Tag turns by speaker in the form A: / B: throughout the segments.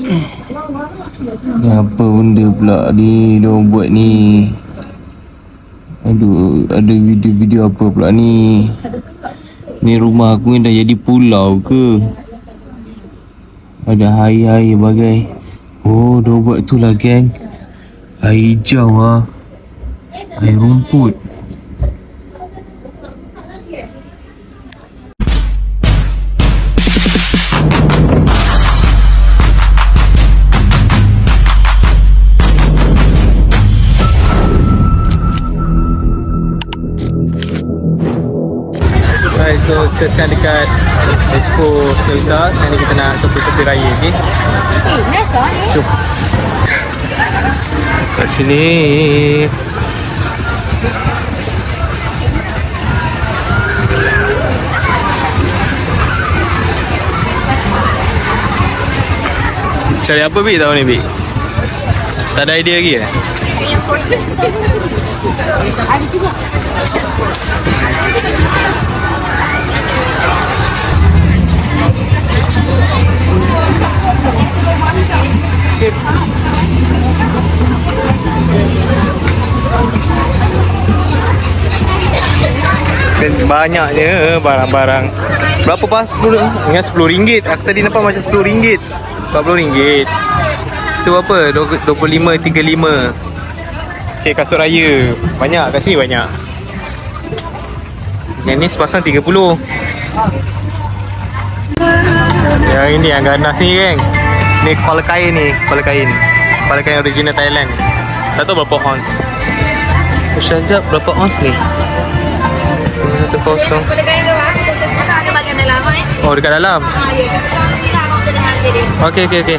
A: Apa benda pula ni diorang buat ni? Aduh, ada video-video apa pula ni? Ni rumah aku ni dah jadi pulau ke? Ada air-air bagai. Oh, diorang buat tu lah geng. Air hijau lah. Air rumput.
B: Alright, so kita sekarang dekat Expo Selesa. Sekarang ni kita nak tepi-tepi raya, okay? Jom. Kat sini. Cari apa Bik tahun ni Bik? Tak ada idea lagi
C: Ada juga.
B: Dan banyaknya barang-barang. Berapa pas? 10? Ingat RM10. Aku tadi nampak macam RM10. RM40. Tu apa? 25, 35. Cik, kasut raya. Banyak kat sini banyak. Yang ni sepasang 30. Yang ini yang ganas ni geng. Ni kepala kain ni. Kepala kain original Thailand. Tak tahu berapa ons. Syajab berapa ons ni? 1 kosong.
C: Boleh kaya ke bang? Untuk sepasang ada bagian dalam
B: Oh, dekat dalam.
C: Ya, sepasang ni dah kita dengan jadi.
B: Okey.
C: Kita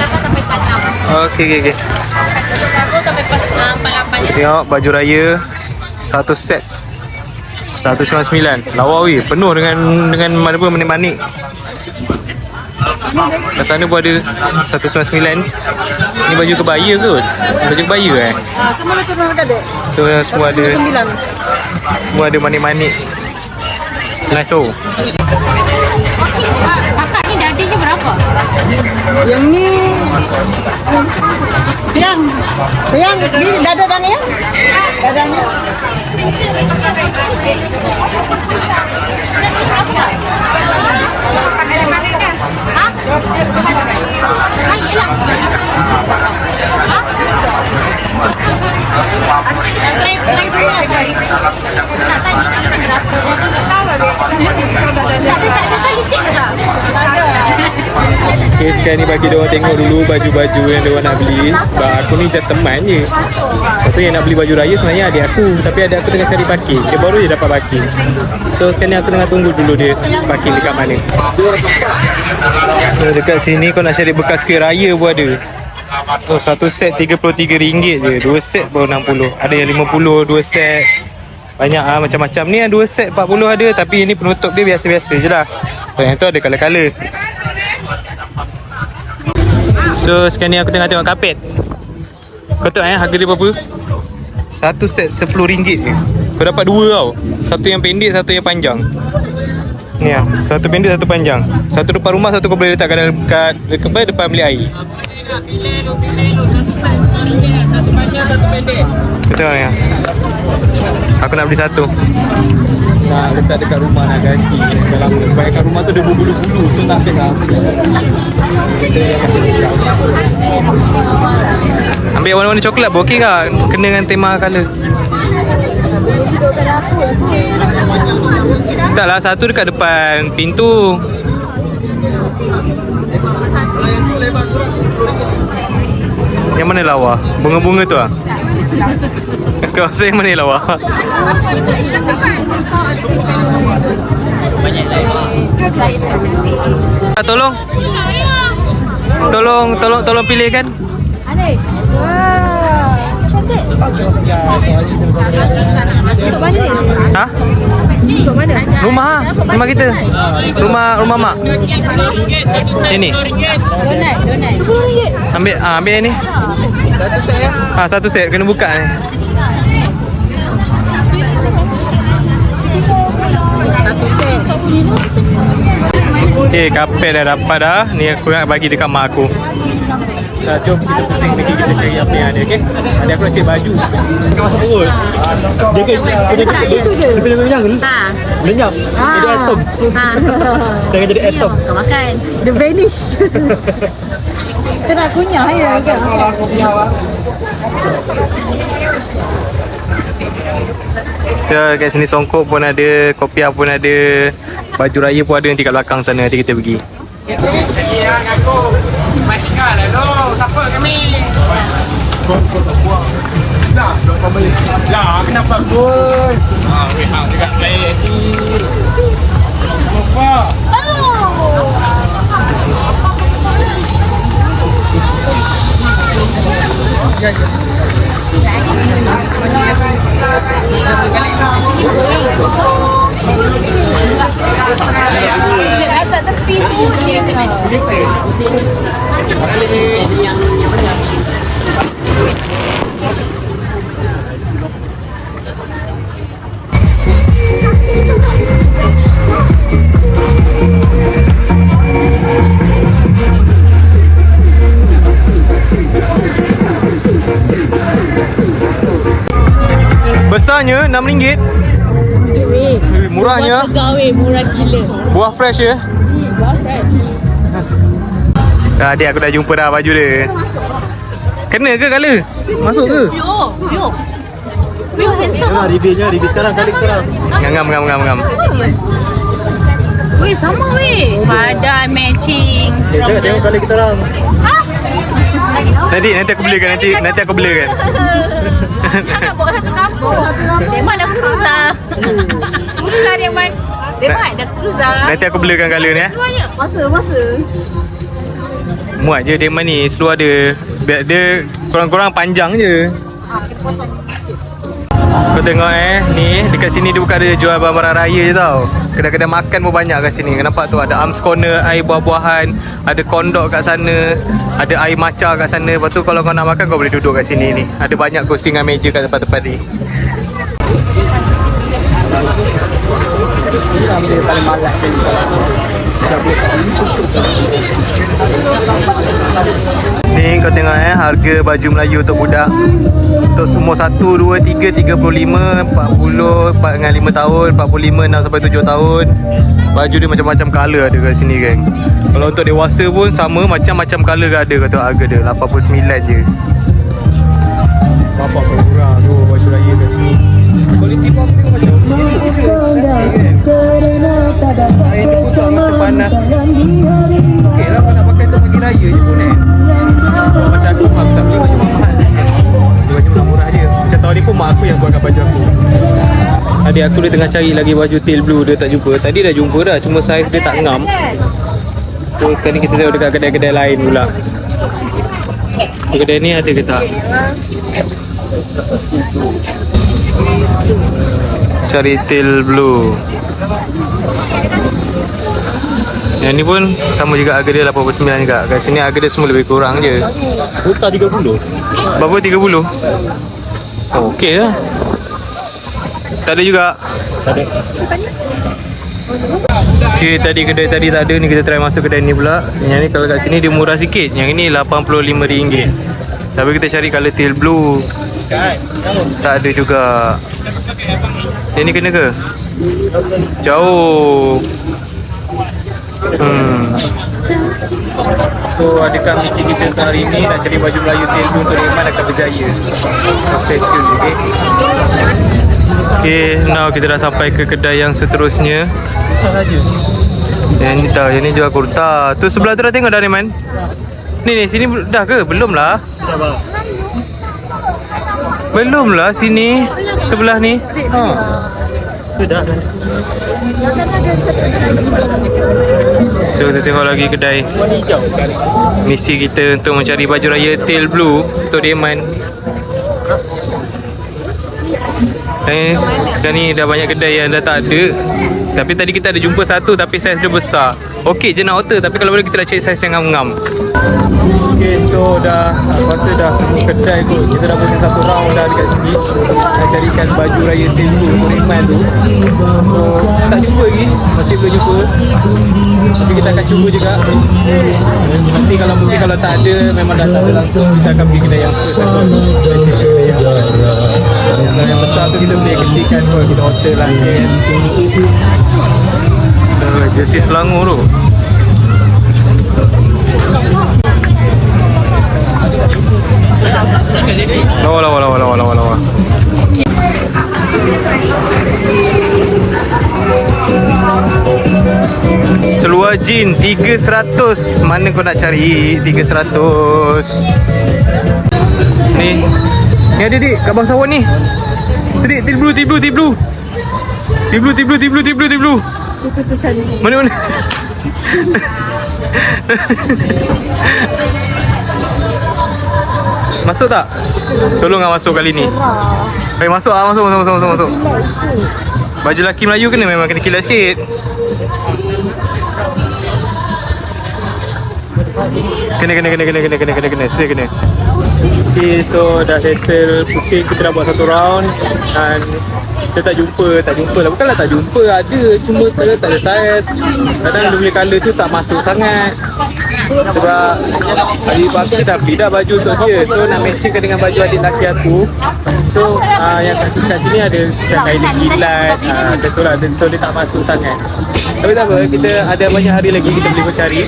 C: 8 sampai 46.
B: Okey.
C: Untuk aku sampai pas 48 ya.
B: Tengok baju raya satu set 199. Lawa weh, penuh dengan mana pun manik-manik. Kat sana pun ada 199. Ni baju kebaya kot? Baju kebaya
D: Semua tu dah ada.
B: So semua ada.
D: 9.
B: Semua ada manik-manik. Nice oh.
C: Kakak ni dadinya berapa?
D: Yang ni yang ni dada bang ya? Dadanya.
B: Okay, sekarang ni bagi diorang tengok dulu baju-baju yang diorang nak beli. Sebab aku ni just teman je. Lepas tu yang nak beli baju raya sebenarnya adik aku. Tapi adik aku tengah cari parking. Dia baru je dapat parking. So sekarang ni aku tengah tunggu dulu dia parking dekat mana. So, dekat sini kau nak cari bekas kuih raya pun ada. Oh, satu set RM33 je. 2 set baru RM60. Ada yang RM50, 2 set. Banyak macam-macam ni. 2 set RM40 ada. Tapi ini penutup dia biasa-biasa je lah. Yang tu ada colour-colour. So sekarang ni aku tengah tengok kapet. Kau tengok harga dia berapa? Satu set RM10 je. Kau dapat 2 tau. Satu yang pendek, satu yang panjang. Ni lah, satu pendek, satu panjang. Satu depan rumah, satu kau boleh letakkan kat depan bilik air. Satu panjang, satu pendek. Kau tengok ni lah. Aku nak beli satu. Nak letak dekat rumah nak ganti. Dalam sebab kat rumah tu ada bulu-bulu. Tu nak tengok. Ambil warna-warna coklat pun okey tak? Kena dengan tema colour. Taklah, satu dekat depan pintu. Yang mana lawa? Bunga-bunga tu ah? Kau rasa yang mana lawa? Tolong pilihkan.
C: Cantik. Untuk mana ni?
B: Ha?
C: Untuk mana?
B: Rumah kita. Rumah mak. Ini.
C: Donat.
B: Ambil yang ni. Satu set kena buka ni.
C: Satu set.
B: Okay, kapet dah dapat dah. Ni aku nak bagi dekat mak aku. Jom kita pusing lagi, kita cari apa yang ada, okey? Ada aku nak cari baju. Kita masuk perut. Dia ke situ je. Dia lenyap ke?
C: Ha.
B: Lenyap. Jadi atom.
C: Ha.
B: Jangan jadi atom.
C: Kau makan.
D: Dia vanish. Kena kunyah ya kan.
B: Ya, kat sini songkok pun ada, kopiah pun ada, baju raya pun ada nanti kat belakang sana, nanti kita pergi.
E: Lah, kenapa pun? Weh, hang dekat play apa?
C: Dia tak tepi tu dia kata mana?
B: Besarnya RM6. Murahnya.
C: Gawe murah gila.
B: Buah fresh ya.
C: Buah fresh.
B: Adik aku dah jumpa dah baju dia. Kena ke color? Masuk ke?
C: Yo handsome.
E: Review sekarang, kali sekarang.
B: Ngam.
C: Weh sama weh. Padan matching.
E: Tengok kali kita orang.
B: Nanti aku belikan nanti aku belikan.
C: Dia nak bawa satu kampung. Memang dah cruiser. Cruiser dia man. Memang ada cruiser.
B: Nanti aku belikan color ni
C: Semuanya.
D: Masa.
B: Muat je dia ni, seluar dia. Biar dia kurang-kurang panjang je. Kau tengok ni dekat sini dia bukan ada jual barang raya je tau. Kedai-kedai makan pun banyak kat sini. Nampak tu ada Arms Corner, air buah-buahan, ada kondok kat sana, ada air matcha kat sana. Lepas tu kalau kau nak makan kau boleh duduk kat sini ni. Ada banyak kursi dengan meja kat tempat-tempat ni.
E: Dia paling malas sekali.
B: Ni kau tengok harga baju Melayu untuk budak. Untuk umur 1, 2, 3, 35, 40, 4 dengan 5 tahun, 45, 6 sampai 7 tahun. Baju dia macam-macam colour ada kat sini kan. Kalau untuk dewasa pun sama, macam-macam colour ada. Kau tengok harga dia 89 je. Bapak murah tu baju raya kat sini. Kualiti pun tengok macam air dia pun tak macam panas. Okey lah kau nak pakai tu pagi raya je pun macam aku tak beli baju mahal. Baju murah je. Macam tahun ni pun mak aku yang buatkan baju aku. Adik aku dia tengah cari lagi baju teal blue, dia tak jumpa. Tadi dah jumpa dah, cuma saiz dia tak ngam. So sekarang kita tengok dekat kedai-kedai lain pula. Kedai ni ada ke tak? Cari teal blue. Yang ni pun sama juga, harga dia 89 juga. Kat sini harga dia semua lebih kurang je.
E: Kota 30.
B: Berapa 30? Oh, okey lah. Tak ada juga.
E: Tak ada.
B: Okay, tadi kedai tadi tak ada ni, kita try masuk kedai ni pula. Yang ni kalau kat sini dia murah sikit. Yang ni RM85. Tapi kita cari colour teal blue. Tak ada juga. Yang ni kena ke? Jauh. So adakah misi kita untuk hari ni nak cari baju Melayu teal blue untuk Iman akan berjaya? Stay tune, okay? Okay, now kita dah sampai ke kedai yang seterusnya. Yang ni tahu, yang ni jual kurta. Tu sebelah tu dah tengok dah Iman? Ni sini dah ke? Belum lah. Belum lah sini. Sebelah ni.
E: Sudah.
B: So kita tengok lagi kedai. Misi kita untuk mencari baju raya teal blue untuk Iman. Sekarang ni dah banyak kedai yang dah tak ada. Tapi tadi kita ada jumpa satu tapi saiz dia besar. Okey je nak order, tapi kalau boleh kita nak cari saiz yang ngam-ngam. Okay, so dah aku rasa dah semua kedai kot. Kita dah bosan satu round dah dekat sini. Nak carikan baju raya Tembu Toriman tu. So, tak jumpa lagi. Masih belum jumpa. Tapi kita akan cuba juga. Nanti kalau mungkin kalau tak ada, memang dah tak ada langsung, kita akan pergi kedai yang first lah. Kalau yang besar tu kita boleh kecilkan kot. Kita hotel lah sikit. Jersey Selangor tu. Lawa. Seluar jean 300. Mana kau nak cari 300? Ni ada dik kat bangsawan ni. Dik, Tiblu. Mana? Masuk tak? Tolong lah masuk kali ni. Masuk. Baju lelaki Melayu memang kena kilat sikit. Kena. Sila kena. Okay, so dah settle pusing. Kita dah buat satu round dan kita tak jumpa lah. Bukanlah tak jumpa, ada, cuma tak ada saiz. Kadang dia punya colour tu tak masuk sangat. Sebab adik ipar aku dah beli dah baju untuk dia. So nak matchingkan dengan baju adik lelaki aku. So yang kat sini ada macam kain kilat, macam tu lah. So dia tak masuk sangat. Tapi tak apa, kita ada banyak hari lagi kita boleh cari.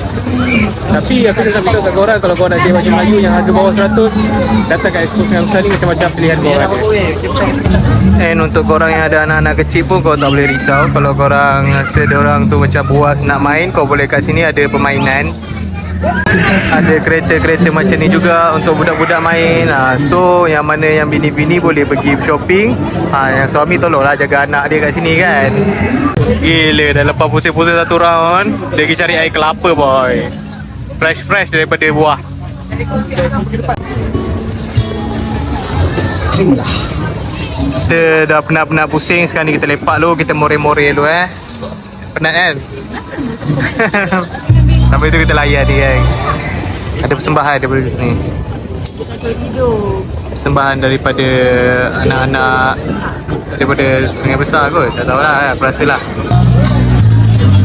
B: Tapi aku nak beritahu kat korang, kalau korang nak cari baju Melayu yang harga bawah 100, datang kat Expo Sungai Besar ni, macam-macam pilihan korang ada. And untuk korang yang ada anak-anak kecil pun kau tak boleh risau. Kalau korang rasa diorang tu macam puas nak main, kau boleh kat sini ada permainan. Ada kereta-kereta macam ni juga untuk budak-budak main. So yang mana yang bini-bini boleh pergi shopping, yang suami tolonglah jaga anak dia kat sini kan. Gila, dah lepas pusing-pusing satu round, dia pergi cari air kelapa boy. Fresh daripada buah. Kita dah penat-penat pusing, sekarang ni kita lepak dulu, kita more-more dulu Penat kan? Sampai itu kita layan dia kan. Ada persembahan daripada sini. Persembahan daripada anak-anak daripada Sungai Besar kot. Tak tahulah, aku rasa lah.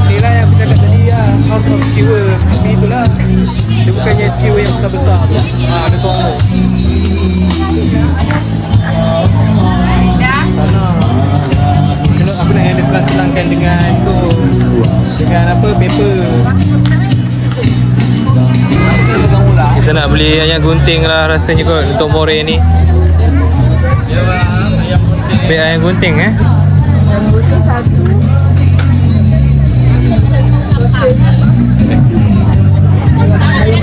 B: Ni lah yang aku cakap tadi lah, House of Skewer. Tapi itulah, dia bukannya skewer yang besar-besar tu. Ada tongok. Aku nak yang dia selangkan dengan tu, dengan apa, paper. Kita nak beli ayam gunting lah rasanya kot untuk more ni. Beli ayam gunting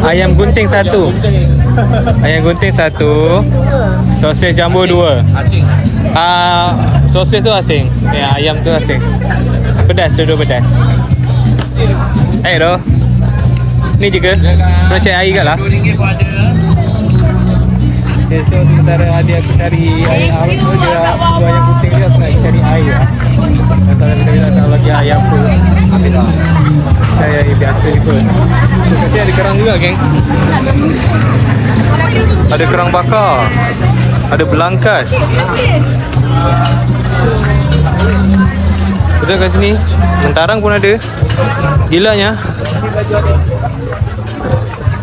B: Ayam gunting satu. Ayam gunting satu. Sosis jumbo 2. Sosis tu asing. Ya, ayam tu asing. Pedas, dua pedas. Doh. Ni je ke? Nak cari air kat lah. Okay, so sementara adik aku cari air awak tu, dia jual ayam putih dia, aku nak cari air lah. Kita tak lagi ayam tu. Saya air biasa je pun. So kasi ada kerang juga geng. Ada kerang bakar. Ada belangkas. Betul kat sini. Mentarang pun ada. Gilanya.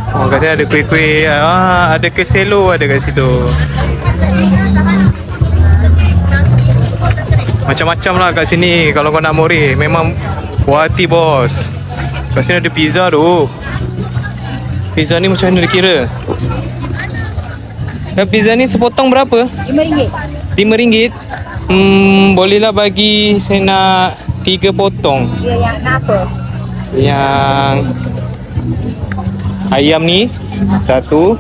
B: Oh, kat sini ada kuih-kuih. Ada keselo ada kat situ. Macam-macam lah kat sini. Kalau kau nak more, memang puas hati bos. Kat sini ada pizza tu. Pizza ni macam mana dia kira? Pizza ni sepotong berapa? RM5. RM5? Bolehlah bagi saya nak 3 potong.
C: Yang apa?
B: Yang ayam ni satu.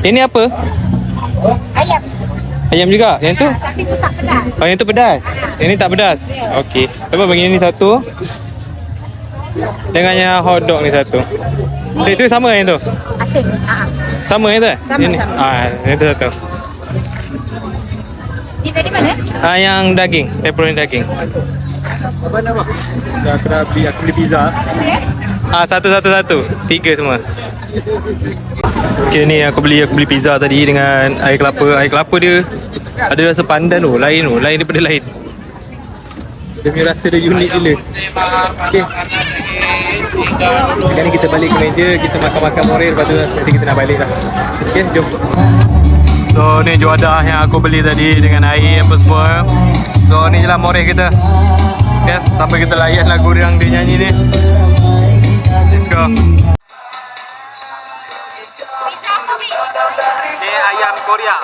B: Ini apa?
C: Ayam.
B: Ayam juga. Yang tu?
C: Tapi tu tak pedas.
B: Oh, yang tu pedas. Yang ni tak pedas. Okey. Coba bagi ni satu. Dengan yang hotdog ni satu. Itu sama yang tu?
C: Asin.
B: Sama yang tu?
C: Sama,
B: ini.
C: sama.
B: Yang tu satu.
C: Ni tadi mana?
B: Yang daging, pepperoni daging. Dah kena beli pizza. Satu. 3 semua. Okay, ni aku beli pizza tadi dengan air kelapa. Air kelapa dia ada rasa pandan tu, lain daripada lain. Dia punya rasa dia unik gila. Okay. Sekarang ni kita balik ke meja, kita makan-makan morir, lepas tu nanti kita nak balik lah. Okay, jom. So ni juadah yang aku beli tadi dengan air apa semua. So ni je lah morir kita. Okay, sampai kita layan lagu yang dia nyanyi ni. Let's go. Ni ayam Korea.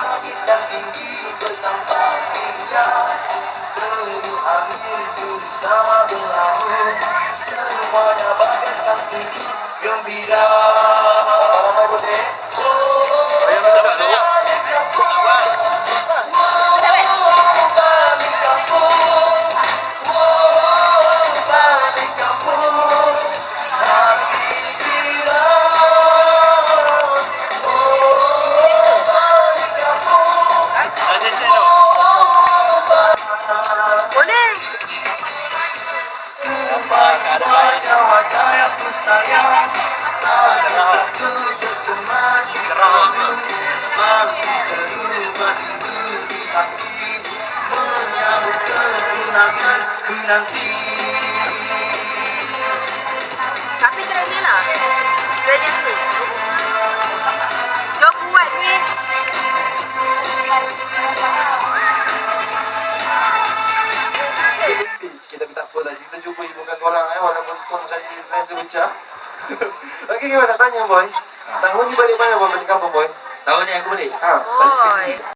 C: Tapi training lah. Training dulu. Jom buat ni.
F: Kita tak apa lah, kita cuba hiburkan korang walaupun phone saya pecah. Okey, gimana nak tanya boy? Tahun ni balik mana boy? Balik kampung boy?
E: Tahun ni aku balik.
F: Balik sini.